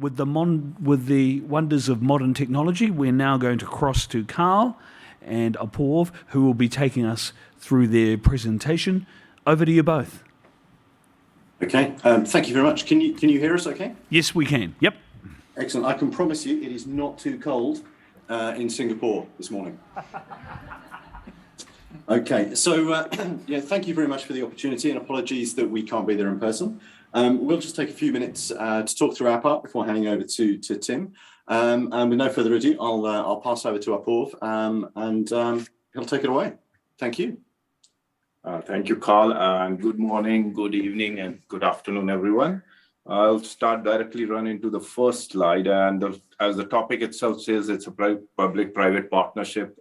with the wonders of modern technology, we're now going to cross to Karl and Apoorv, who will be taking us through their presentation. Over to you both. Okay, thank you very much. Can you hear us okay? Yes, we can. Yep. Excellent. I can promise you it is not too cold in Singapore this morning. Okay, so yeah, thank you very much for the opportunity, and apologies that we can't be there in person. We'll just take a few minutes to talk through our part before handing over to Tim. And with no further ado, I'll pass over to Apoorv and he'll take it away. Thank you. Thank you, Karl, and good morning, good evening, and good afternoon, everyone. I'll start directly run into the first slide, and as the topic itself says, it's a public-private partnership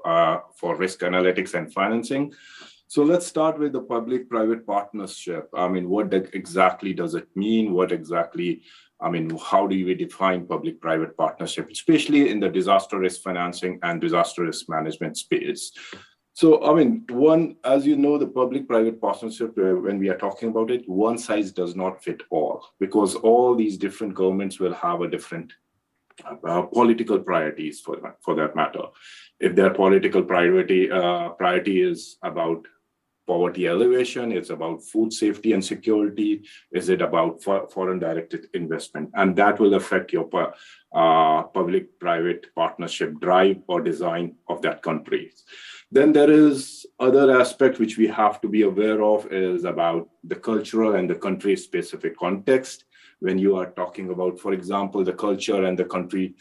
for risk analytics and financing. So let's start with the public-private partnership. I mean, what exactly does it mean? How do we define public-private partnership, especially in the disaster risk financing and disaster risk management space? So, as you know, the public-private partnership, when we are talking about it, one size does not fit all, because all these different governments will have a different political priorities for that matter. If their political priority is about poverty alleviation, it's about food safety and security, is it about foreign directed investment? And that will affect your public-private partnership drive or design of that country. Then there is other aspect which we have to be aware of is about the cultural and the country specific context. When you are talking about, for example, the culture and the country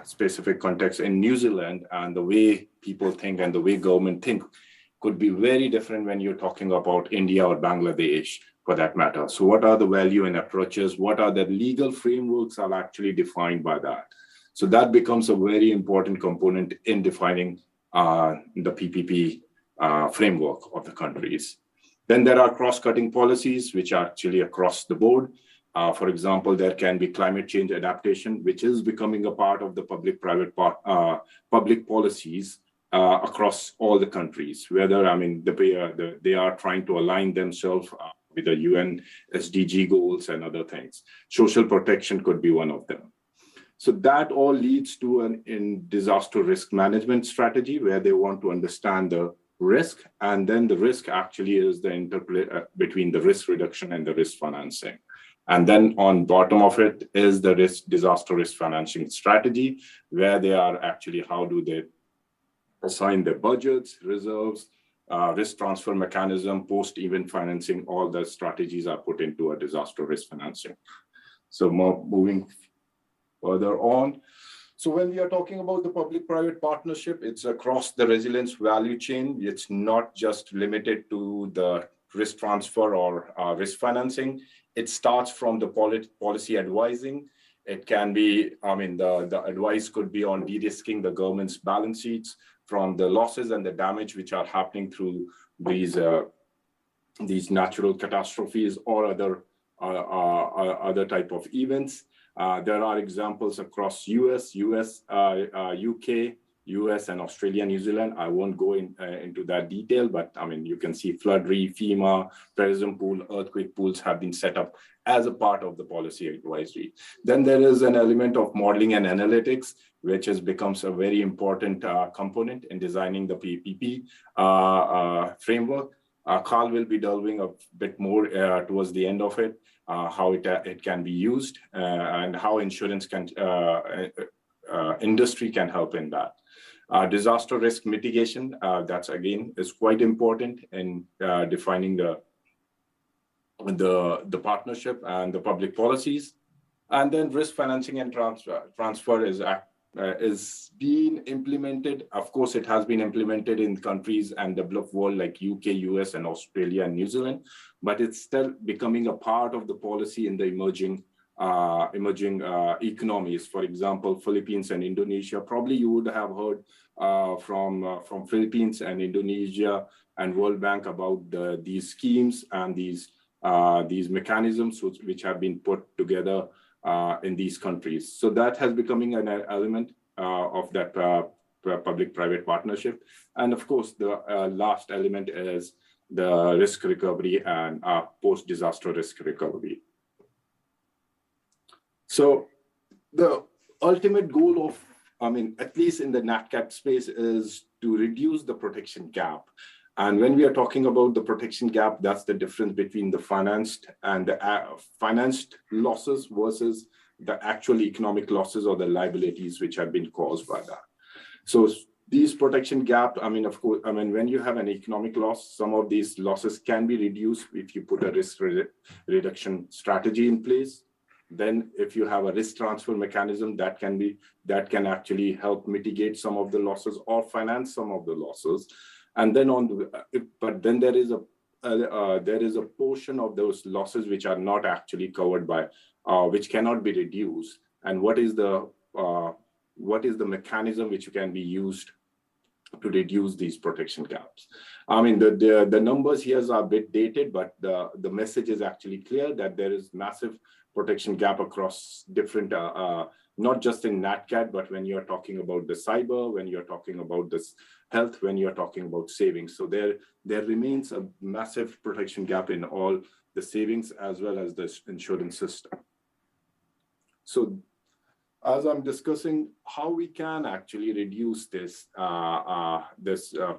specific context in New Zealand, and the way people think and the way government think could be very different when you're talking about India or Bangladesh for that matter. So what are the value and approaches? What are the legal frameworks are actually defined by that? So that becomes a very important component in defining the PPP framework of the countries. Then there are cross-cutting policies, which are actually across the board. For example, there can be climate change adaptation, which is becoming a part of the public policies across all the countries, whether, they are trying to align themselves with the UN SDG goals and other things. Social protection could be one of them. So that all leads to an disaster risk management strategy, where they want to understand the risk, and then the risk actually is the interplay between the risk reduction and the risk financing. And then on bottom of it is the disaster risk financing strategy, where they are actually, how do they assign their budgets, reserves, risk transfer mechanism, post-event financing, all the strategies are put into a disaster risk financing. So moving further on. So when we are talking about the public-private partnership, it's across the resilience value chain. It's not just limited to the risk transfer or risk financing. It starts from the policy advising. It can be, the advice could be on de-risking the government's balance sheets from the losses and the damage which are happening through these natural catastrophes or other type of events. There are examples across US, UK, US, and Australia, New Zealand. I won't go into that detail, but you can see flood relief, FEMA, terrorism pool, earthquake pools have been set up as a part of the policy advisory. Then there is an element of modeling and analytics, which becomes a very important component in designing the PPP framework. Karl will be delving a bit more towards the end of it, how it can be used and how insurance industry can help in that. Disaster risk mitigation, that's again is quite important in defining the partnership and the public policies. And then risk financing and transfer is being implemented. Of course, it has been implemented in countries and developed world like UK, US, and Australia and New Zealand, but it's still becoming a part of the policy in the emerging economies. For example, Philippines and Indonesia. Probably you would have heard from Philippines and Indonesia and World Bank about these schemes and these mechanisms which have been put together in these countries. So that has becoming an element of that public-private partnership. And of course, the last element is the risk recovery and post-disaster risk recovery. So the ultimate goal of, at least in the NatCat space, is to reduce the protection gap. And when we are talking about the protection gap, that's the difference between the financed and the financed losses versus the actual economic losses or the liabilities which have been caused by that. So these protection gap, of course, when you have an economic loss, some of these losses can be reduced if you put a risk reduction strategy in place. Then if you have a risk transfer mechanism that can actually help mitigate some of the losses or finance some of the losses. And then but then there is a portion of those losses which are not actually covered by, which cannot be reduced. And what is the mechanism which can be used to reduce these protection gaps? The numbers here are a bit dated, but the message is actually clear that there is massive protection gap across different, not just in NatCat, but when you're talking about the cyber, when you're talking about this health, when you're talking about savings. So there remains a massive protection gap in all the savings as well as the insurance system. So as I'm discussing how we can actually reduce this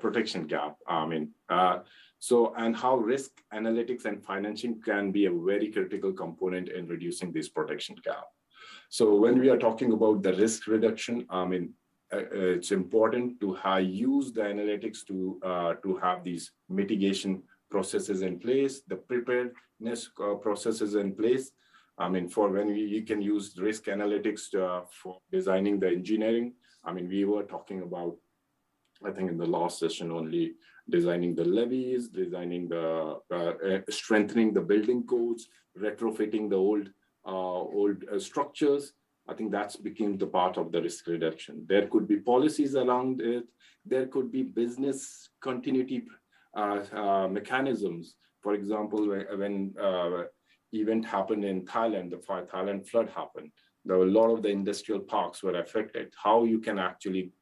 protection gap, and how risk analytics and financing can be a very critical component in reducing this protection gap. So when we are talking about the risk reduction, it's important to use the analytics to have these mitigation processes in place, the preparedness processes in place. For when you can use risk analytics for designing the engineering. We were talking about, I think in the last session only, designing the levees, designing the strengthening the building codes, retrofitting the old structures. I think that's became the part of the risk reduction. There could be policies around it. There could be business continuity mechanisms. For example, when event happened in Thailand, the Thailand flood happened. There were a lot of the industrial parks were affected. How you can actually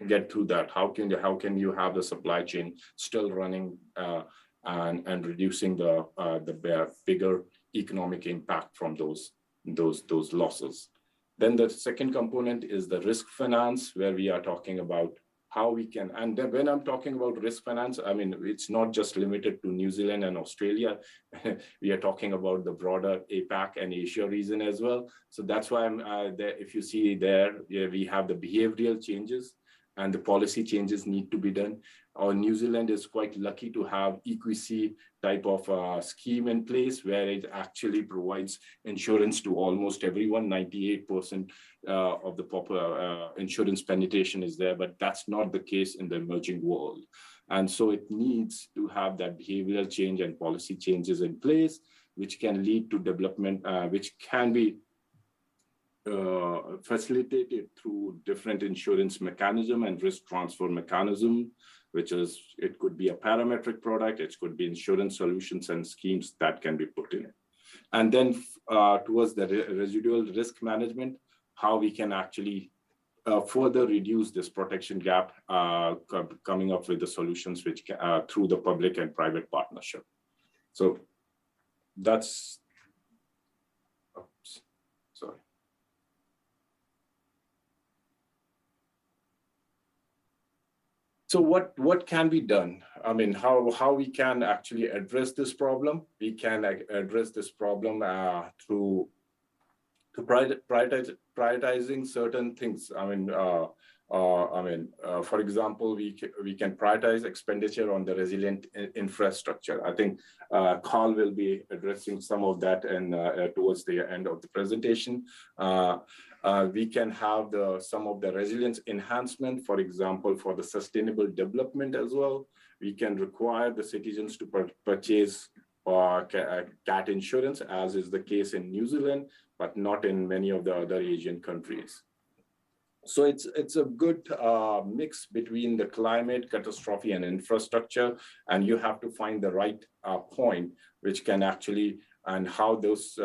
get through that? How can you have the supply chain still running and reducing the bigger economic impact from those losses? Then the second component is the risk finance, where we are talking about how we can, and then when I'm talking about risk finance, it's not just limited to New Zealand and Australia. We are talking about the broader APAC and Asia region as well. So that's why I'm there. If you see there, we have the behavioral changes and the policy changes need to be done. New Zealand is quite lucky to have EQC type of scheme in place where it actually provides insurance to almost everyone. 98% of the insurance penetration is there, but that's not the case in the emerging world. And so it needs to have that behavioral change and policy changes in place, which can lead to development, which can be facilitated through different insurance mechanism and risk transfer mechanism, which is, it could be a parametric product, it could be insurance solutions and schemes that can be put in it. And then towards the residual risk management, how we can actually further reduce this protection gap, coming up with the solutions which through the public and private partnership. So that's, oops, sorry. So what can be done? How we can actually address this problem? We can address this problem through prioritizing certain things. For example, we can prioritize expenditure on the resilient infrastructure. I think Karl will be addressing some of that towards the end of the presentation. We can have some of the resilience enhancement, for example, for the sustainable development as well. We can require the citizens to purchase cat insurance, as is the case in New Zealand, but not in many of the other Asian countries. So it's a good mix between the climate, catastrophe, and infrastructure, and you have to find the right point which can actually, and how those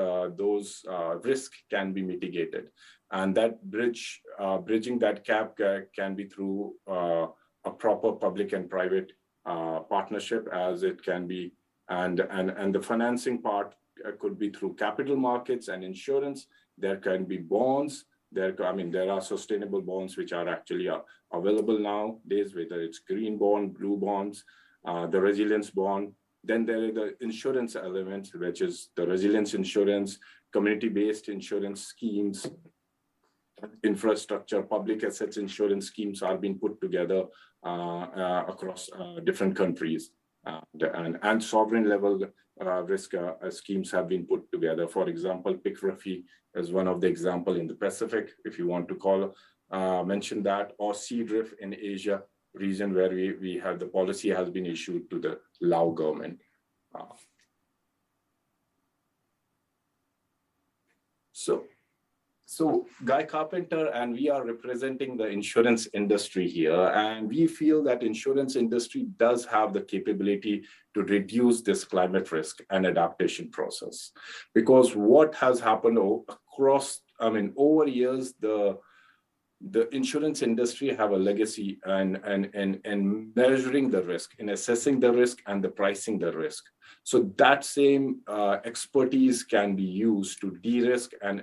risks can be mitigated. And that bridging that gap can be through a proper public and private partnership, as it can be, and the financing part could be through capital markets and insurance, there can be bonds. There are sustainable bonds which are actually available nowadays, whether it's green bond, blue bonds, the resilience bond. Then there is the insurance element, which is the resilience insurance, community-based insurance schemes, infrastructure, public assets insurance schemes are being put together across different countries. And sovereign level risk schemes have been put together. For example, PICRAFI is one of the example in the Pacific, if you want to mention that, or CDRIF in Asia region, where we have the policy has been issued to the Lao government. So Guy Carpenter, and we are representing the insurance industry here, and we feel that insurance industry does have the capability to reduce this climate risk and adaptation process. Because what has happened across, over years, the insurance industry have a legacy in measuring the risk, in assessing the risk and the pricing the risk. So that same expertise can be used to de-risk and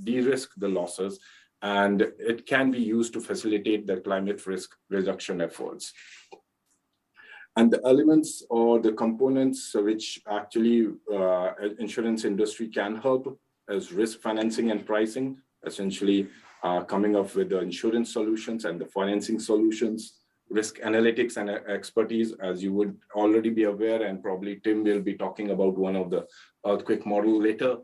de-risk the losses, and it can be used to facilitate the climate risk reduction efforts. And the elements or the components which actually insurance industry can help is risk financing and pricing, essentially coming up with the insurance solutions and the financing solutions, risk analytics and expertise, as you would already be aware, and probably Tim will be talking about one of the earthquake model later.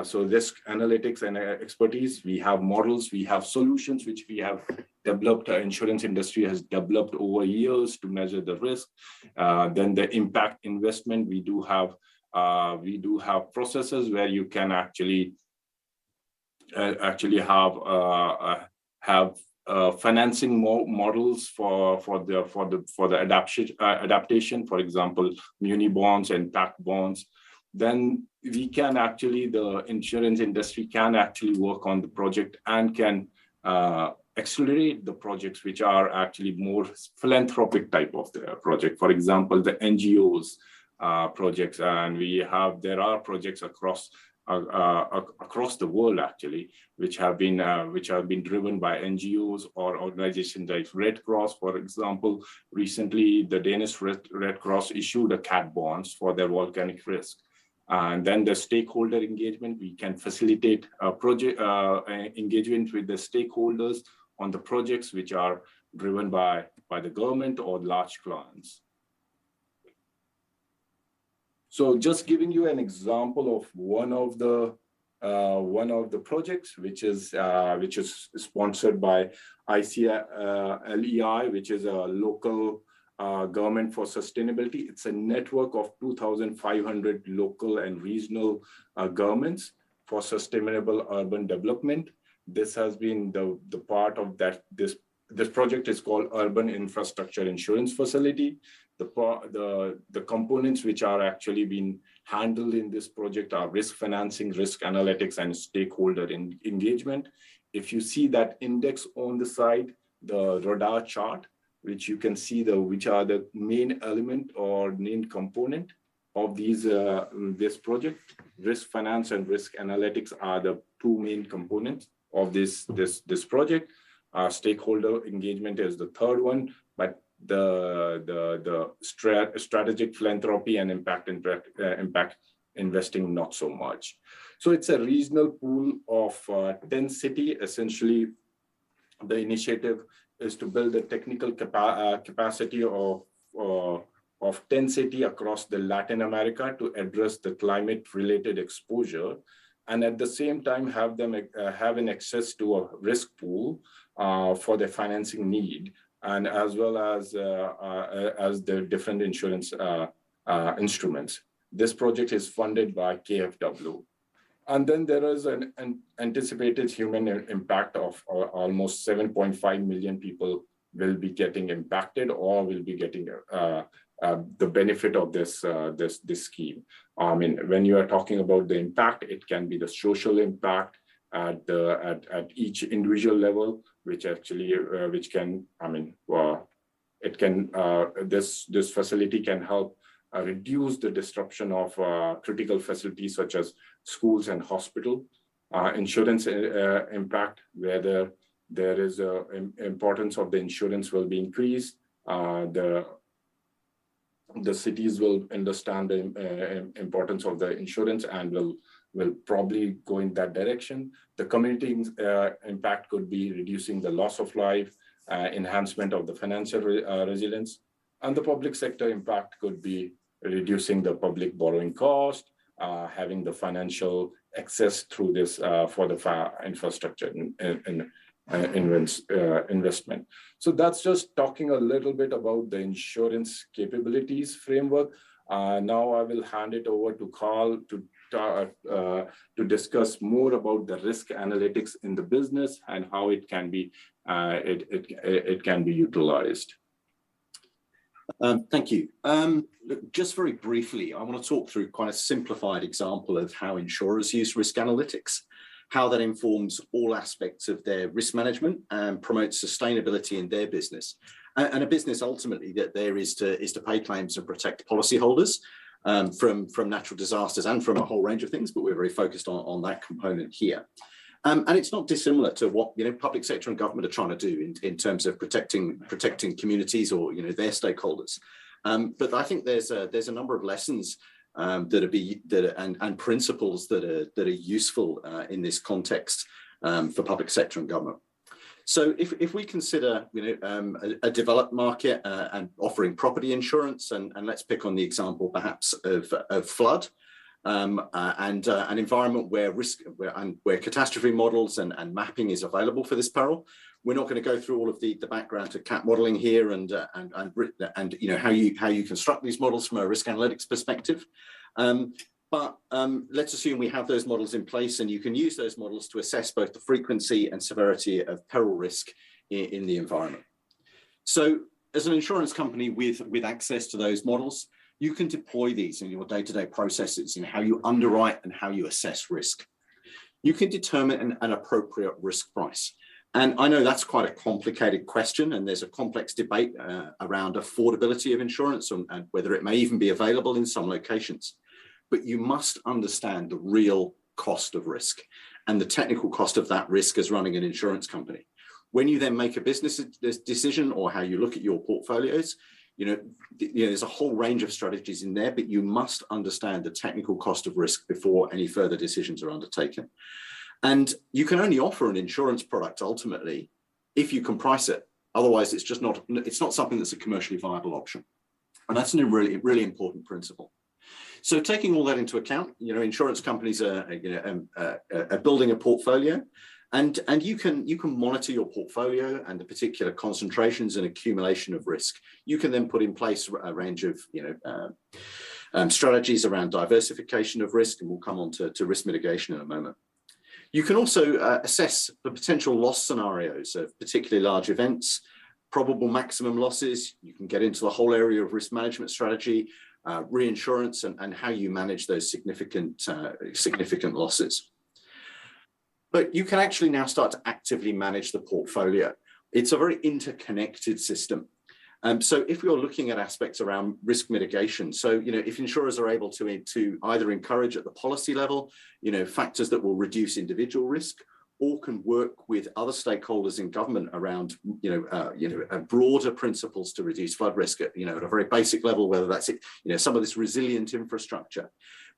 So risk analytics and expertise, we have models, we have solutions which we have developed, insurance industry has developed over years to measure the risk. Then the impact investment, we do have processes where you can actually have financing models for the adaptation, for example, muni bonds and impact bonds. Then we can actually, the insurance industry can actually work on the project and can accelerate the projects which are actually more philanthropic type of the project. For example, the NGOs projects, and there are projects across the world actually, which have been driven by NGOs or organizations like Red Cross, for example. Recently, the Danish Red Cross issued a cat bonds for their volcanic risk. And then the stakeholder engagement, we can facilitate project engagement with the stakeholders on the projects which are driven by the government or large clients. So just giving you an example of one of the projects, which is sponsored by ICNZ, which is a local government for sustainability. It's a network of 2,500 local and regional governments for sustainable urban development. This has been the part of that. This project is called Urban Infrastructure Insurance Facility. The components which are actually being handled in this project are risk financing, risk analytics, and stakeholder engagement. If you see that index on the side, the radar chart, which you can see which are the main element or main component of this project. Risk finance and risk analytics are the two main components of this project. Stakeholder engagement is the third one, but the strategic philanthropy and impact investing not so much. So it's a regional pool of 10 cities. Essentially, the initiative is to build a technical capacity of 10 cities across the Latin America to address the climate-related exposure, and at the same time have them having access to a risk pool for their financing need, and as well as the different insurance instruments. This project is funded by KfW. And then there is an anticipated human impact of almost 7.5 million people will be getting impacted or will be getting the benefit of this scheme. I mean, when you are talking about the impact, it can be the social impact at each individual level, which actually this facility can help reduce the disruption of critical facilities such as schools and hospital. insurance impact, whether there is a importance of the insurance will be increased. The cities will understand the importance of the insurance and will probably go in that direction. The community impact could be reducing the loss of life, enhancement of the financial resilience, and the public sector impact could be reducing the public borrowing cost, having the financial access through this for the infrastructure investment. So that's just talking a little bit about the insurance capabilities framework. Now I will hand it over to Karl to discuss more about the risk analytics in the business and how it can be utilized. Thank you. Look, just very briefly, I want to talk through quite a simplified example of how insurers use risk analytics, how that informs all aspects of their risk management and promotes sustainability in their business. And a business ultimately that there is to pay claims and protect policyholders from natural disasters and from a whole range of things, but we're very focused on that component here. And it's not dissimilar to what public sector and government are trying to do in terms of protecting communities or their stakeholders. But I think there's a number of lessons and principles that are useful in this context for public sector and government. So if we consider a developed market and offering property insurance, and let's pick on the example perhaps of flood. And an environment where where catastrophe models and mapping is available for this peril. We're not going to go through all of the background to CAT modeling here and how you construct these models from a risk analytics perspective. But let's assume we have those models in place, and you can use those models to assess both the frequency and severity of peril risk in the environment. So as an insurance company with access to those models, you can deploy these in your day-to-day processes in how you underwrite and how you assess risk. You can determine an appropriate risk price. And I know that's quite a complicated question, and there's a complex debate around affordability of insurance and whether it may even be available in some locations. But you must understand the real cost of risk and the technical cost of that risk as running an insurance company. When you then make a business decision or how you look at your portfolios, there's a whole range of strategies in there, but you must understand the technical cost of risk before any further decisions are undertaken. And you can only offer an insurance product ultimately if you can price it. Otherwise, it's not something that's a commercially viable option. And that's a really, really important principle. So taking all that into account, insurance companies are building a portfolio. And you can monitor your portfolio and the particular concentrations and accumulation of risk. You can then put in place a range of strategies around diversification of risk, and we'll come on to risk mitigation in a moment. You can also assess the potential loss scenarios of particularly large events, probable maximum losses. You can get into the whole area of risk management strategy, reinsurance, and how you manage those significant losses. But you can actually now start to actively manage the portfolio. It's a very interconnected system. So if you're looking at aspects around risk mitigation, so if insurers are able to either encourage at the policy level, factors that will reduce individual risk, or can work with other stakeholders in government around broader principles to reduce flood risk at a very basic level, whether that's some of this resilient infrastructure.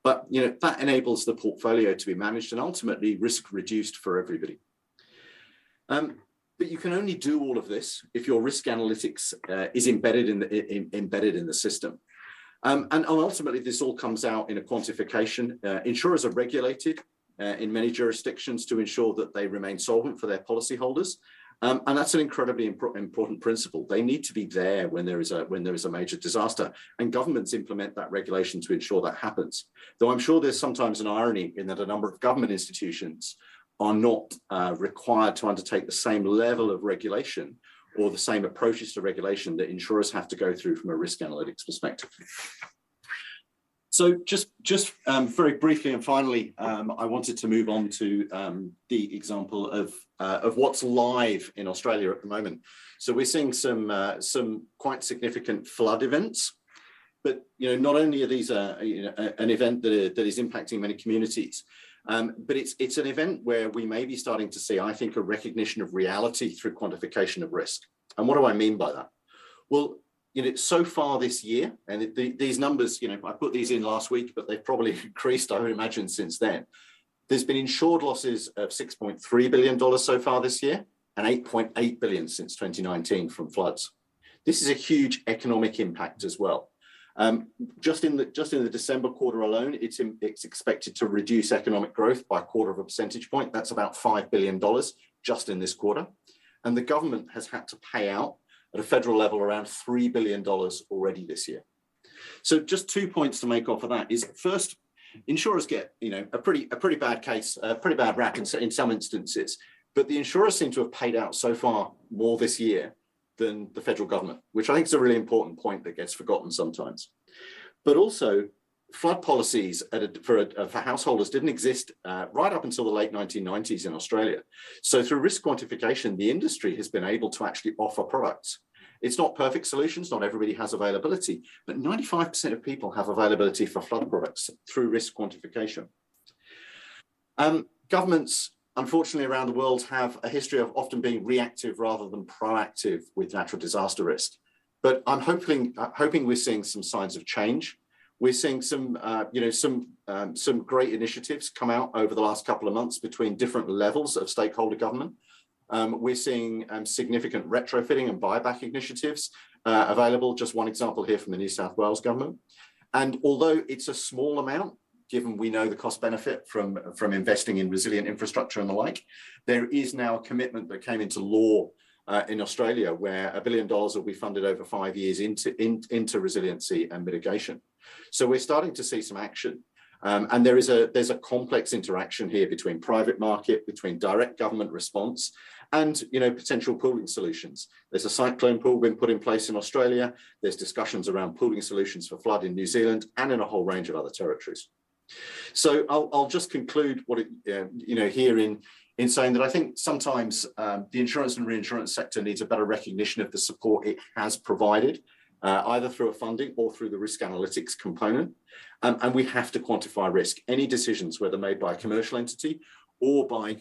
But that enables the portfolio to be managed and ultimately risk reduced for everybody. But you can only do all of this if your risk analytics is embedded in the system. And ultimately, this all comes out in a quantification. Insurers are regulated in many jurisdictions to ensure that they remain solvent for their policyholders. And that's an incredibly important principle. They need to be there when there is a major disaster, and governments implement that regulation to ensure that happens. Though I'm sure there's sometimes an irony in that a number of government institutions are not required to undertake the same level of regulation or the same approaches to regulation that insurers have to go through from a risk analytics perspective. So just very briefly and finally, I wanted to move on to the example of what's live in Australia at the moment. So we're seeing some quite significant flood events, but not only are these an event that is impacting many communities, But it's an event where we may be starting to see, I think, a recognition of reality through quantification of risk. And what do I mean by that? Well, so far this year, and these numbers, I put these in last week, but they've probably increased, I would imagine, since then. There's been insured losses of $6.3 billion so far this year, and $8.8 billion since 2019 from floods. This is a huge economic impact as well. Just in the December quarter alone, it's expected to reduce economic growth by 0.25 percentage point. That's about $5 billion just in this quarter. And the government has had to pay out at a federal level around $3 billion already this year. So just 2 points to make off of that is, first, insurers get a pretty bad case, a pretty bad rap in some instances, but the insurers seem to have paid out so far more this year than the federal government, which I think is a really important point that gets forgotten sometimes. But also, flood policies for householders didn't exist right up until the late 1990s in Australia. So through risk quantification, the industry has been able to actually offer products. It's not perfect solutions, not everybody has availability, but 95% of people have availability for flood products through risk quantification. Governments, unfortunately, around the world have a history of often being reactive rather than proactive with natural disaster risk. But I'm hoping we're seeing some signs of change. We're seeing some great initiatives come out over the last couple of months between different levels of stakeholder government. We're seeing significant retrofitting and buyback initiatives available. Just one example here from the New South Wales government. And although it's a small amount, given we know the cost benefit from investing in resilient infrastructure and the like, there is now a commitment that came into law in Australia where $1 billion will be funded over 5 years into resiliency and mitigation. So we're starting to see some action. And there's a complex interaction here between private market, between direct government response, and potential pooling solutions. There's a cyclone pool being put in place in Australia. There's discussions around pooling solutions for flood in New Zealand and in a whole range of other territories. So I'll just conclude here in saying that I think sometimes the insurance and reinsurance sector needs a better recognition of the support it has provided, either through a funding or through the risk analytics component. And we have to quantify risk. Any decisions, whether made by a commercial entity or by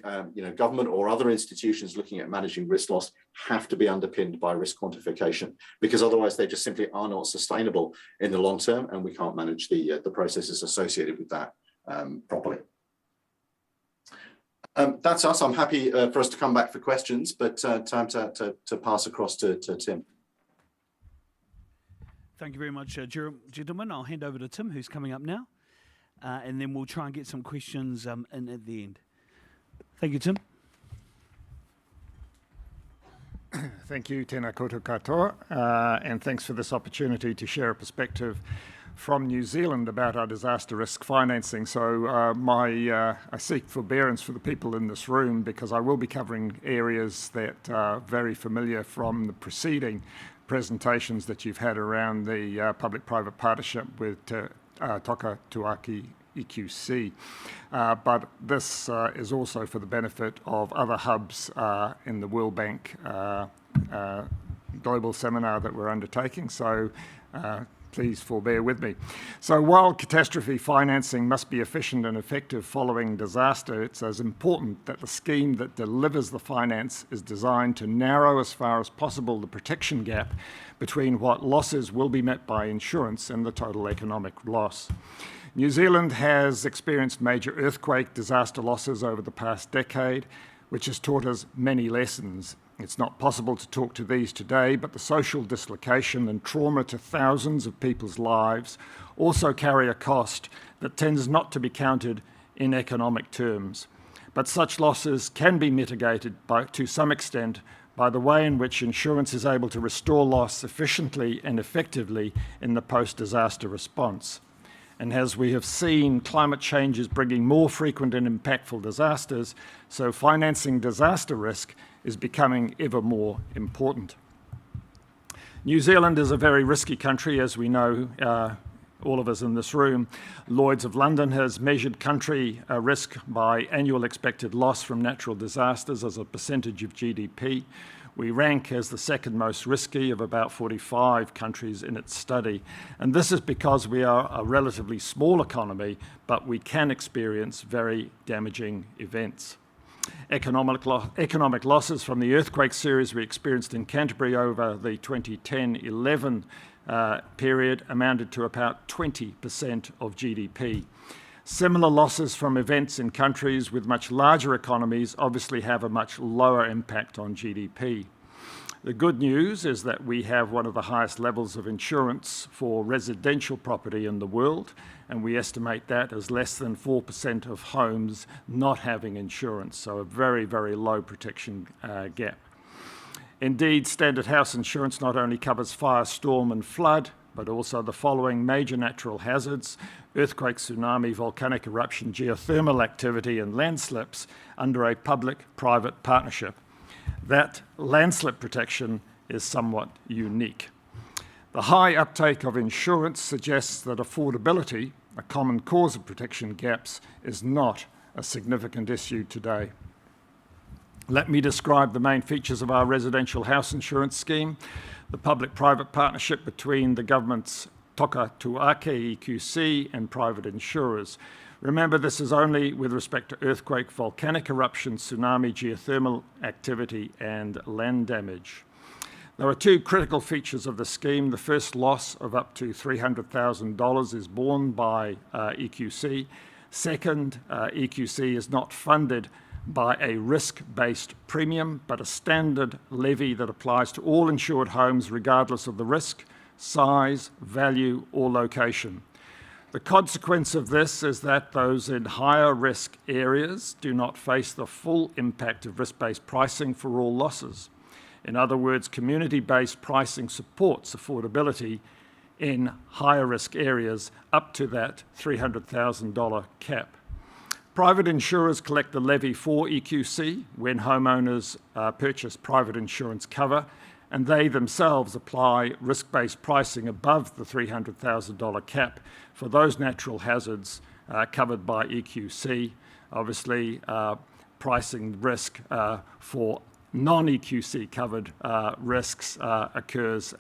government or other institutions looking at managing risk loss, have to be underpinned by risk quantification, because otherwise they just simply are not sustainable in the long term, and we can't manage the processes associated with that properly. That's us. I'm happy for us to come back for questions, but time to pass across to Tim. Thank you very much, gentlemen. I'll hand over to Tim, who's coming up now, and then we'll try and get some questions in at the end. Thank you, Tim. Thank you, tēnā koutou katoa, and thanks for this opportunity to share a perspective from New Zealand about our disaster risk financing. So I seek forbearance for the people in this room because I will be covering areas that are very familiar from the preceding presentations that you've had around the public-private partnership with Toka Tuaki EQC. But this is also for the benefit of other hubs in the World Bank global seminar that we're undertaking. So please forbear with me. So while catastrophe financing must be efficient and effective following disaster, it's as important that the scheme that delivers the finance is designed to narrow as far as possible the protection gap between what losses will be met by insurance and the total economic loss. New Zealand has experienced major earthquake disaster losses over the past decade, which has taught us many lessons. It's not possible to talk to these today, but the social dislocation and trauma to thousands of people's lives also carry a cost that tends not to be counted in economic terms. But such losses can be mitigated to some extent by the way in which insurance is able to restore loss efficiently and effectively in the post-disaster response. And as we have seen, climate change is bringing more frequent and impactful disasters, so financing disaster risk is becoming ever more important. New Zealand is a very risky country, as we know all of us in this room, Lloyd's of London has measured country risk by annual expected loss from natural disasters as a percentage of GDP. We rank as the second most risky of about 45 countries in its study. And this is because we are a relatively small economy, but we can experience very damaging events. Economic losses from the earthquake series we experienced in Canterbury over the 2010-11 period amounted to about 20% of GDP. Similar losses from events in countries with much larger economies obviously have a much lower impact on GDP. The good news is that we have one of the highest levels of insurance for residential property in the world, and we estimate that as less than 4% of homes not having insurance, so a very, very low protection gap. Indeed, standard house insurance not only covers fire, storm and flood, but also the following major natural hazards: earthquake, tsunami, volcanic eruption, geothermal activity and landslips under a public-private partnership. That landslip protection is somewhat unique. The high uptake of insurance suggests that affordability, a common cause of protection gaps, is not a significant issue today. Let me describe the main features of our residential house insurance scheme. The public-private partnership between the government's Toka Tuake EQC and private insurers. Remember, this is only with respect to earthquake, volcanic eruption, tsunami, geothermal activity and land damage. There are two critical features of the scheme. The first, loss of up to $300,000 is borne by EQC. Second, EQC is not funded by a risk-based premium, but a standard levy that applies to all insured homes regardless of the risk, size, value or location. The consequence of this is that those in higher risk areas do not face the full impact of risk-based pricing for all losses. In other words, community-based pricing supports affordability in higher risk areas up to that $300,000 cap. Private insurers collect the levy for EQC when homeowners purchase private insurance cover, and they themselves apply risk-based pricing above the $300,000 cap for those natural hazards covered by EQC. Obviously, pricing risk for non-EQC covered risks occurs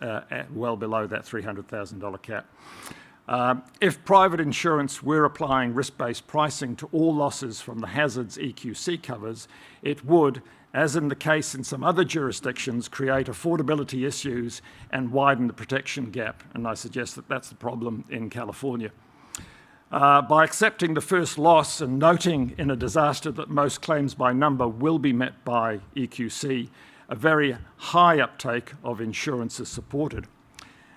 well below that $300,000 cap. If private insurance were applying risk-based pricing to all losses from the hazards EQC covers, it would, as in the case in some other jurisdictions, create affordability issues and widen the protection gap. And I suggest that that's the problem in California. By accepting the first loss and noting in a disaster that most claims by number will be met by EQC, a very high uptake of insurance is supported.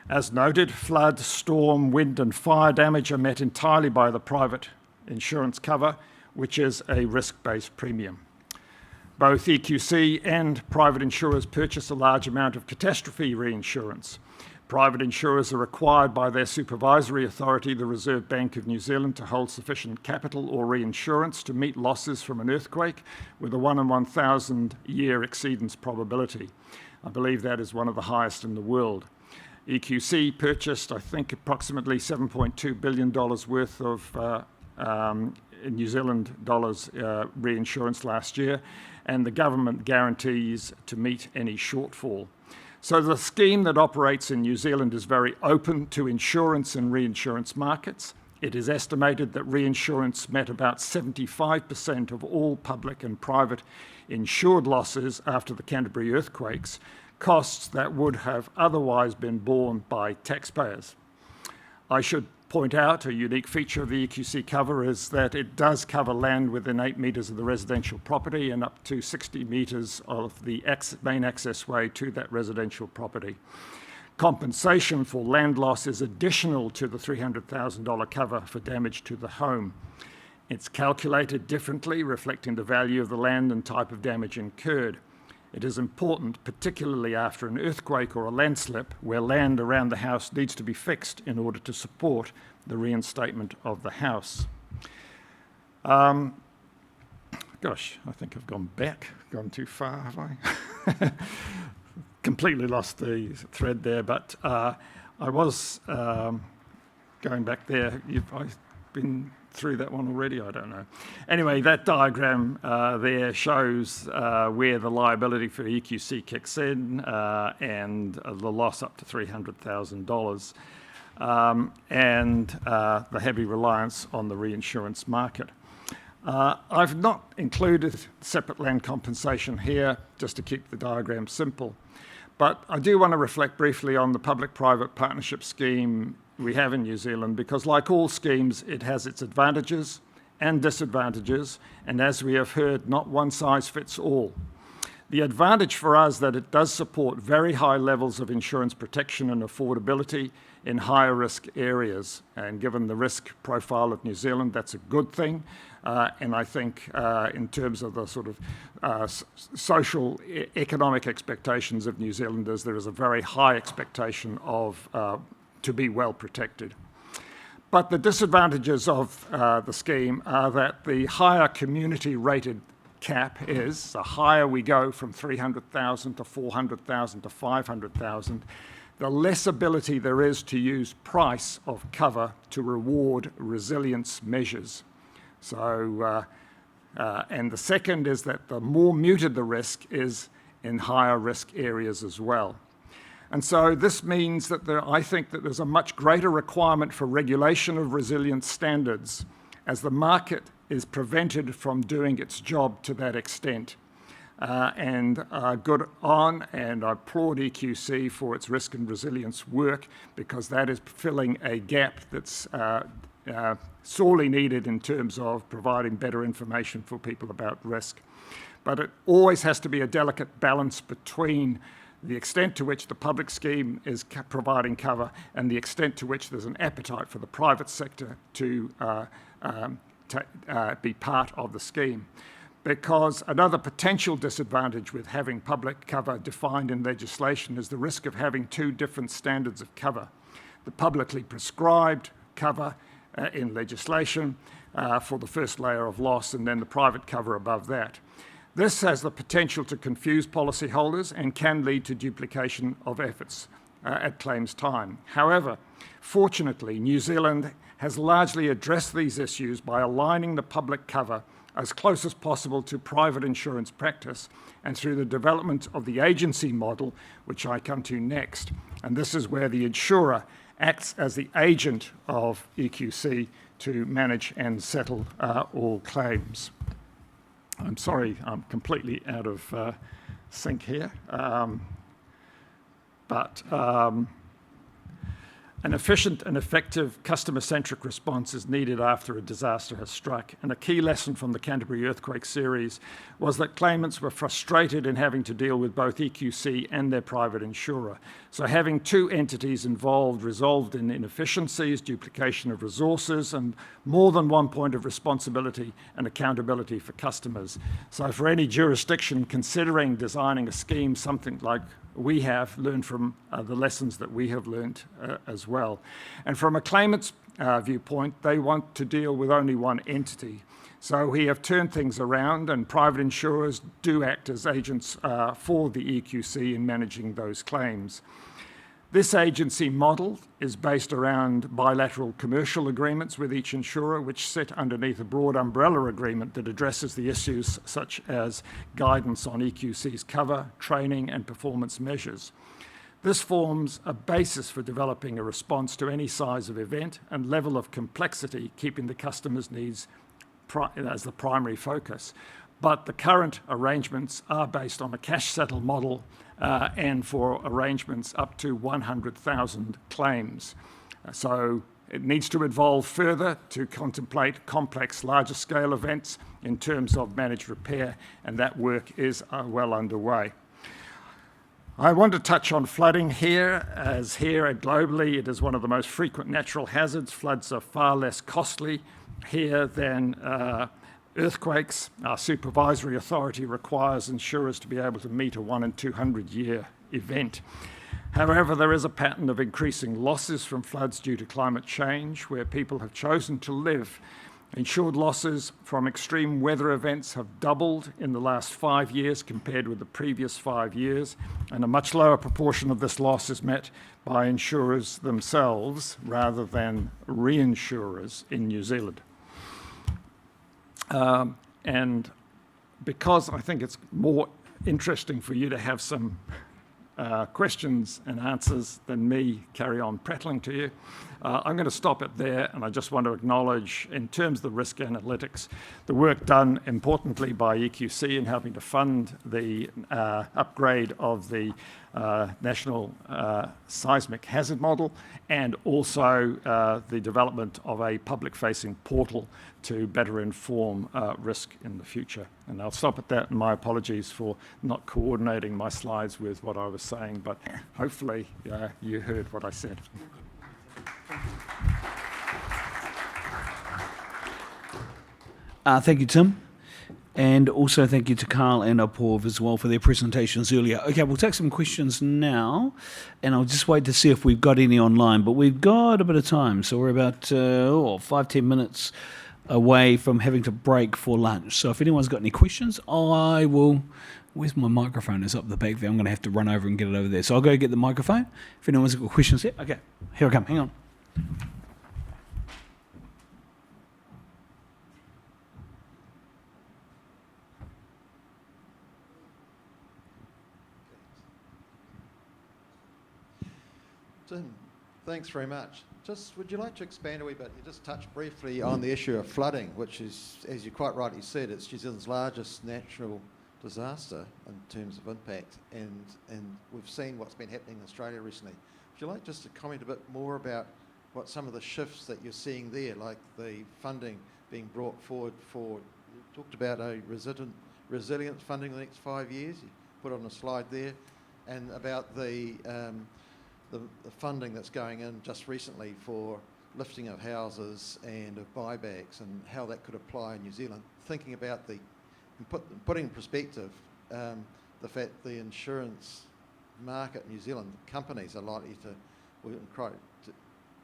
As noted, flood, storm, wind and fire damage are met entirely by the private insurance cover, which is a risk-based premium. Both EQC and private insurers purchase a large amount of catastrophe reinsurance. Private insurers are required by their supervisory authority, the Reserve Bank of New Zealand, to hold sufficient capital or reinsurance to meet losses from an earthquake with a 1 in 1,000 year exceedance probability. I believe that is one of the highest in the world. EQC purchased, I think, approximately $7.2 billion worth of New Zealand dollars reinsurance last year, and the government guarantees to meet any shortfall. So the scheme that operates in New Zealand is very open to insurance and reinsurance markets. It is estimated that reinsurance met about 75% of all public and private insured losses after the Canterbury earthquakes, costs that would have otherwise been borne by taxpayers. I should point out a unique feature of the EQC cover is that it does cover land within 8 metres of the residential property and up to 60 metres of the main access way to that residential property. Compensation for land loss is additional to the $300,000 cover for damage to the home. It's calculated differently, reflecting the value of the land and type of damage incurred. It is important, particularly after an earthquake or a landslip, where land around the house needs to be fixed in order to support the reinstatement of the house. Gosh, I think I've gone too far, have I? Completely lost the thread there, but I was going back there. I've been through that one already, I don't know. Anyway, that diagram there shows where the liability for EQC kicks in and the loss up to $300,000 and the heavy reliance on the reinsurance market. I've not included separate land compensation here just to keep the diagram simple, but I do want to reflect briefly on the public-private partnership scheme we have in New Zealand, because like all schemes, it has its advantages and disadvantages, and as we have heard, not one size fits all. The advantage for us that it does support very high levels of insurance protection and affordability in higher risk areas, and given the risk profile of New Zealand, that's a good thing. And I think in terms of the sort of social, economic expectations of New Zealanders, there is a very high expectation of to be well protected. But the disadvantages of the scheme are that the higher community rated cap is, the higher we go from 300,000 to 400,000 to 500,000, the less ability there is to use price of cover to reward resilience measures. So, and the second is that the more muted the risk is in higher risk areas as well. And so this means that I think that there's a much greater requirement for regulation of resilience standards as the market is prevented from doing its job to that extent. And good on, and I applaud EQC for its risk and resilience work, because that is filling a gap that's sorely needed in terms of providing better information for people about risk. But it always has to be a delicate balance between the extent to which the public scheme is providing cover and the extent to which there's an appetite for the private sector to be part of the scheme. Because another potential disadvantage with having public cover defined in legislation is the risk of having two different standards of cover. The publicly prescribed cover in legislation for the first layer of loss, and then the private cover above that. This has the potential to confuse policyholders and can lead to duplication of efforts at claims time. However, fortunately, New Zealand has largely addressed these issues by aligning the public cover as close as possible to private insurance practice, and through the development of the agency model, which I come to next. And this is where the insurer acts as the agent of EQC to manage and settle all claims. I'm sorry, I'm completely out of sync here. An efficient and effective customer-centric response is needed after a disaster has struck. And a key lesson from the Canterbury earthquake series was that claimants were frustrated in having to deal with both EQC and their private insurer. So having two entities involved resulted in inefficiencies, duplication of resources, and more than one point of responsibility and accountability for customers. So for any jurisdiction considering designing a scheme, something like we have learned from the lessons that we have learned as well. And from a claimant's viewpoint, they want to deal with only one entity. So we have turned things around, and private insurers do act as agents for the EQC in managing those claims. This agency model is based around bilateral commercial agreements with each insurer, which sit underneath a broad umbrella agreement that addresses the issues such as guidance on EQC's cover, training, and performance measures. This forms a basis for developing a response to any size of event and level of complexity, keeping the customer's needs as the primary focus. But the current arrangements are based on a cash settle model and for arrangements up to 100,000 claims. So it needs to evolve further to contemplate complex, larger scale events in terms of managed repair, and that work is well underway. I want to touch on flooding here, as here and globally it is one of the most frequent natural hazards. Floods are far less costly here than earthquakes. Our supervisory authority requires insurers to be able to meet a 1 in 200 year event. However, there is a pattern of increasing losses from floods due to climate change, where people have chosen to live Insured losses from extreme weather events have doubled in the last 5 years compared with the previous 5 years, and a much lower proportion of this loss is met by insurers themselves rather than reinsurers in New Zealand. And because I think it's more interesting for you to have some questions and answers than me carry on prattling to you, I'm going to stop it there, and I just want to acknowledge, in terms of the risk analytics, the work done importantly by EQC in helping to fund the upgrade of the National Seismic Hazard Model, and also the development of a public-facing portal to better inform risk in the future. And I'll stop at that, and my apologies for not coordinating my slides with what I was saying, but hopefully you heard what I said. Thank you, Tim. And also thank you to Karl and Apoorv as well for their presentations earlier. Okay, we'll take some questions now, and I'll just wait to see if we've got any online. But we've got a bit of time, so we're about 5-10 minutes away from having to break for lunch. So if anyone's got any questions, I will... Where's my microphone? It's up the back there. I'm going to have to run over and get it over there. So I'll go get the microphone. If anyone's got questions there. Okay, here I come. Hang on. Tim, thanks very much. Just, would you like to expand a wee bit? You just touched briefly on the issue of flooding, which is, as you quite rightly said, it's New Zealand's largest natural disaster in terms of impact, and we've seen what's been happening in Australia recently. Would you like just to comment a bit more about what some of the shifts that you're seeing there, like the funding being brought forward for, you talked about a resilience funding in the next 5 years, you put on a slide there, and about the funding that's going in just recently for lifting of houses and of buybacks and how that could apply in New Zealand. Thinking about putting in perspective the fact the insurance market in New Zealand, companies are likely to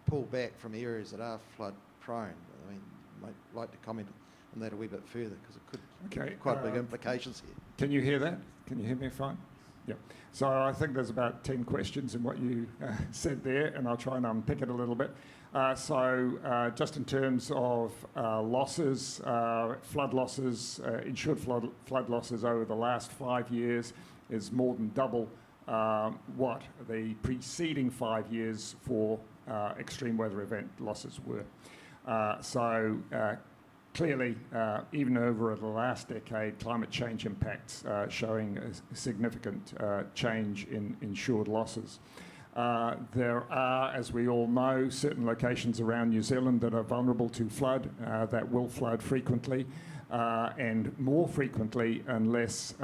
pull back from areas that are flood prone. I mean, might like to comment on that a wee bit further because it could quite big implications here. Can you hear that? Can you hear me fine? Yeah. So I think there's about 10 questions in what you said there, and I'll try and unpick it a little bit. Just in terms of losses, flood losses, insured flood losses over the last 5 years is more than double what the preceding 5 years for extreme weather event losses were. Clearly, even over the last decade, climate change impacts showing a significant change in insured losses. There are, as we all know, certain locations around New Zealand that are vulnerable to flood, that will flood frequently, and more frequently unless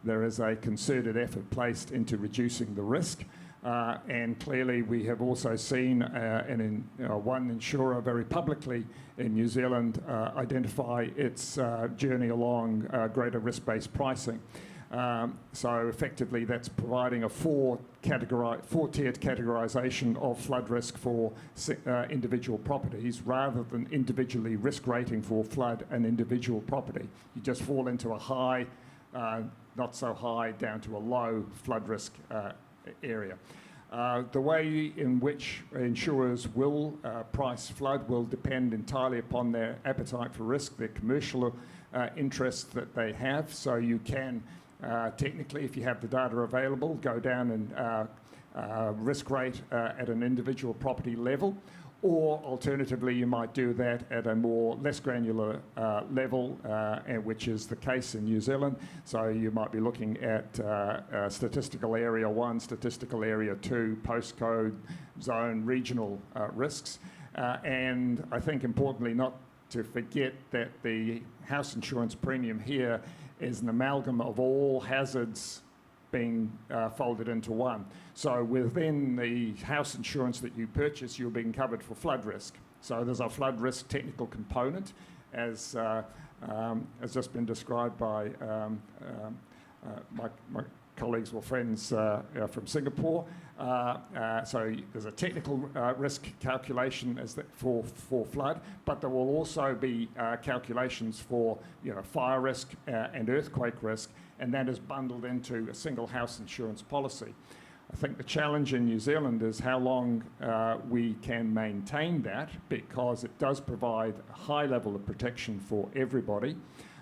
there is a concerted effort placed into reducing the risk. And clearly we have also seen one insurer very publicly in New Zealand identify its journey along greater risk-based pricing. So effectively that's providing a four-tiered categorisation of flood risk for individual properties rather than individually risk rating for flood and individual property. You just fall into a high, not so high, down to a low flood risk area. The way in which insurers will price flood will depend entirely upon their appetite for risk, their commercial interests that they have. So you can technically, if you have the data available, go down and risk rate at an individual property level, or alternatively you might do that at a less granular level, which is the case in New Zealand. So you might be looking at statistical area 1, statistical area 2, postcode, zone, regional risks. And I think importantly not to forget that the house insurance premium here is an amalgam of all hazards being folded into one. So within the house insurance that you purchase, you're being covered for flood risk. So there's a flood risk technical component, as just been described by my colleagues or friends from Singapore. So there's a technical risk calculation for flood, but there will also be calculations for fire risk and earthquake risk, and that is bundled into a single house insurance policy. I think the challenge in New Zealand is how long we can maintain that, because it does provide a high level of protection for everybody.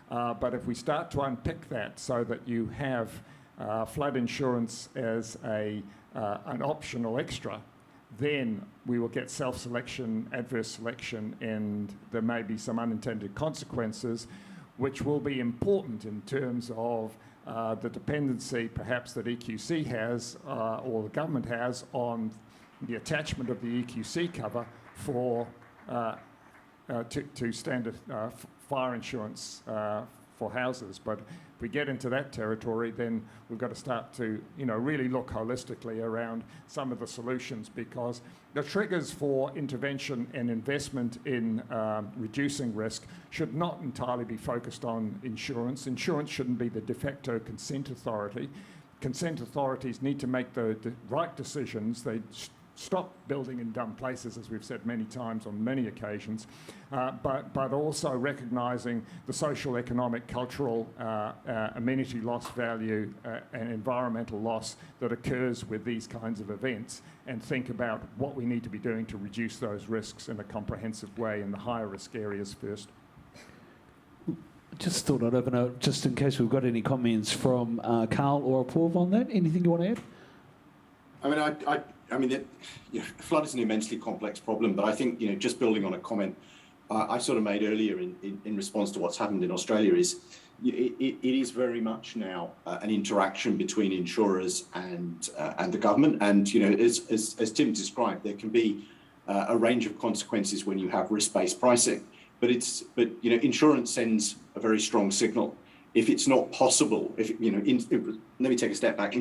But if we start to unpick that so that you have flood insurance as an optional extra, then we will get self-selection, adverse selection, and there may be some unintended consequences, which will be important in terms of the dependency perhaps that EQC has or the government has on the attachment of the EQC cover for to standard fire insurance for houses. But if we get into that territory, then we've got to start to really look holistically around some of the solutions, because the triggers for intervention and investment in reducing risk should not entirely be focused on insurance. Insurance shouldn't be the de facto consent authority. Consent authorities need to make the right decisions. They stop building in dumb places, as we've said many times on many occasions, but also recognising the social, economic, cultural, amenity loss value and environmental loss that occurs with these kinds of events, and think about what we need to be doing to reduce those risks in a comprehensive way in the higher risk areas first. Just thought I'd open up, just in case we've got any comments from Karl or Apoorv on that. Anything you want to add? I mean, flood is an immensely complex problem, but I think, just building on a comment I sort of made earlier in response to what's happened in Australia is it is very much now an interaction between insurers and the government. And, as Tim described, there can be a range of consequences when you have risk-based pricing, but insurance sends a very strong signal. If it's not possible, let me take a step back.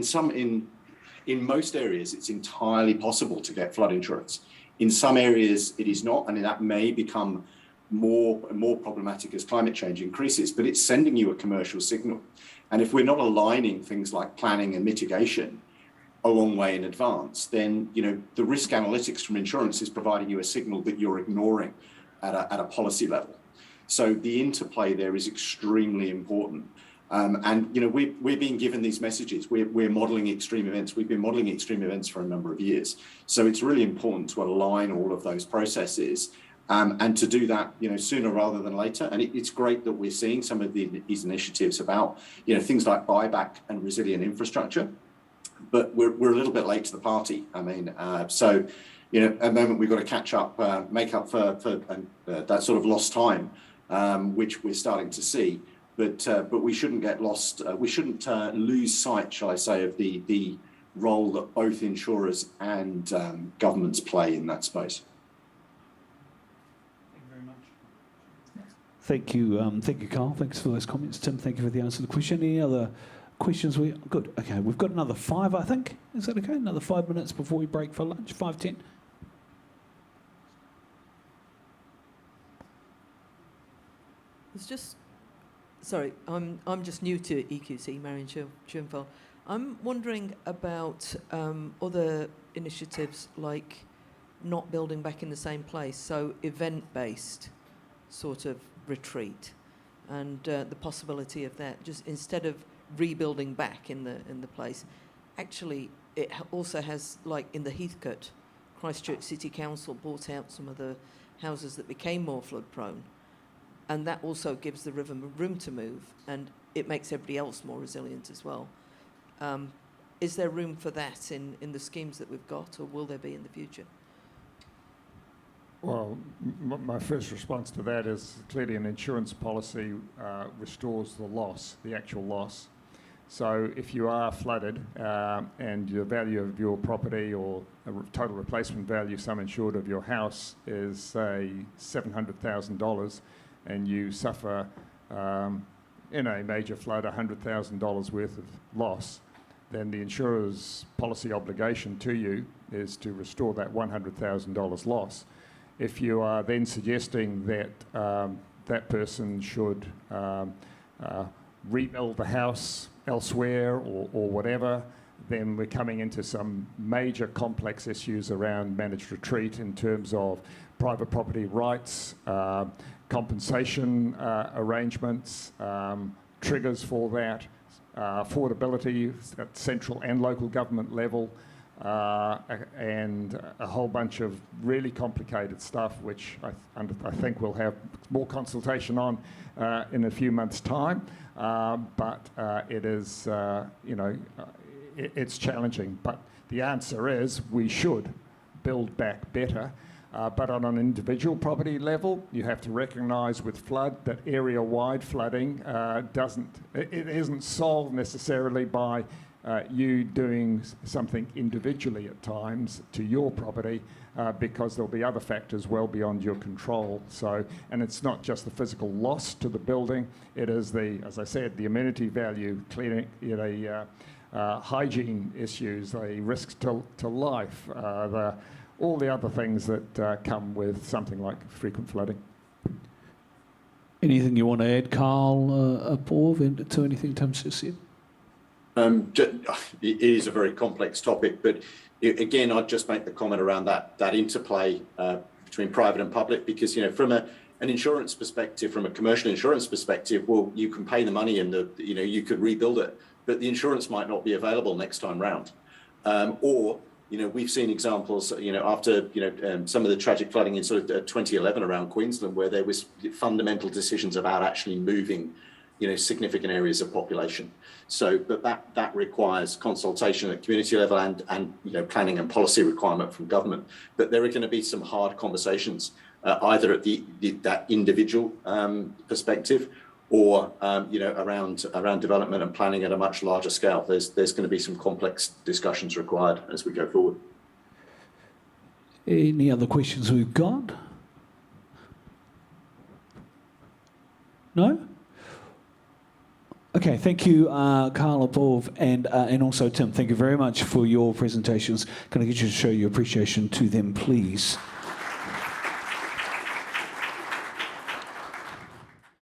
In most areas, it's entirely possible to get flood insurance. In some areas, it is not, and that may become more and more problematic as climate change increases, but it's sending you a commercial signal. And if we're not aligning things like planning and mitigation a long way in advance, then the risk analytics from insurance is providing you a signal that you're ignoring at a policy level. So the interplay there is extremely important. We're being given these messages. We're modelling extreme events. We've been modelling extreme events for a number of years. So it's really important to align all of those processes and to do that, sooner rather than later. And it's great that we're seeing some of these initiatives about, things like buyback and resilient infrastructure. But we're a little bit late to the party. I mean, at the moment we've got to catch up, make up for that sort of lost time, which we're starting to see. But we shouldn't get lost. We shouldn't lose sight, shall I say, of the role that both insurers and governments play in that space. Thank you very much. Thank you, Karl. Thanks for those comments, Tim. Thank you for the answer to the question. Any other questions? Good. Okay, we've got another 5, I think. Is that okay? Another 5 minutes before we break for lunch. 5:10. It's just. Sorry, I'm just new to EQC, Marion Schoenfeld. I'm wondering about other initiatives like not building back in the same place, so event-based sort of retreat, and the possibility of that. Just instead of rebuilding back in the place, actually it also has, like in the Heathcote, Christchurch City Council bought out some of the houses that became more flood-prone. And that also gives the river room to move, and it makes everybody else more resilient as well. Is there room for that in the schemes that we've got, or will there be in the future? Well, my first response to that is clearly an insurance policy restores the actual loss. So if you are flooded and the value of your property or a total replacement value, sum insured of your house is, say, $700,000, and you suffer in a major flood $100,000 worth of loss, then the insurer's policy obligation to you is to restore that $100,000 loss. If you are then suggesting that that person should rebuild the house elsewhere or whatever, then we're coming into some major complex issues around managed retreat in terms of private property rights, compensation arrangements, triggers for that, affordability at central and local government level, and a whole bunch of really complicated stuff, which I think we'll have more consultation on in a few months' time. But it is, it's challenging. But the answer is we should build back better. But on an individual property level, you have to recognise with flood that area-wide flooding it isn't solved necessarily by you doing something individually at times to your property, because there'll be other factors well beyond your control. So, and it's not just the physical loss to the building, it is as I said, the amenity value, cleaning, hygiene issues, the risks to life, all the other things that come with something like frequent flooding. Anything you want to add, Karl, Apoorv, to anything Tim's just said? It is a very complex topic, but again, I'd just make the comment around that interplay between private and public, because from an insurance perspective, from a commercial insurance perspective, well, you can pay the money and you could rebuild it, but the insurance might not be available next time round, or we've seen examples, after, some of the tragic flooding in sort of 2011 around Queensland, where there was fundamental decisions about actually moving, significant areas of population. So, but that requires consultation at community level and planning and policy requirement from government. But there are going to be some hard conversations, either at that individual perspective, or around development and planning at a much larger scale. There's going to be some complex discussions required as we go forward. Any other questions we've got? No? Okay, thank you, Karl, Apoorv, and also Tim. Thank you very much for your presentations. Can I get you to show your appreciation to them, please?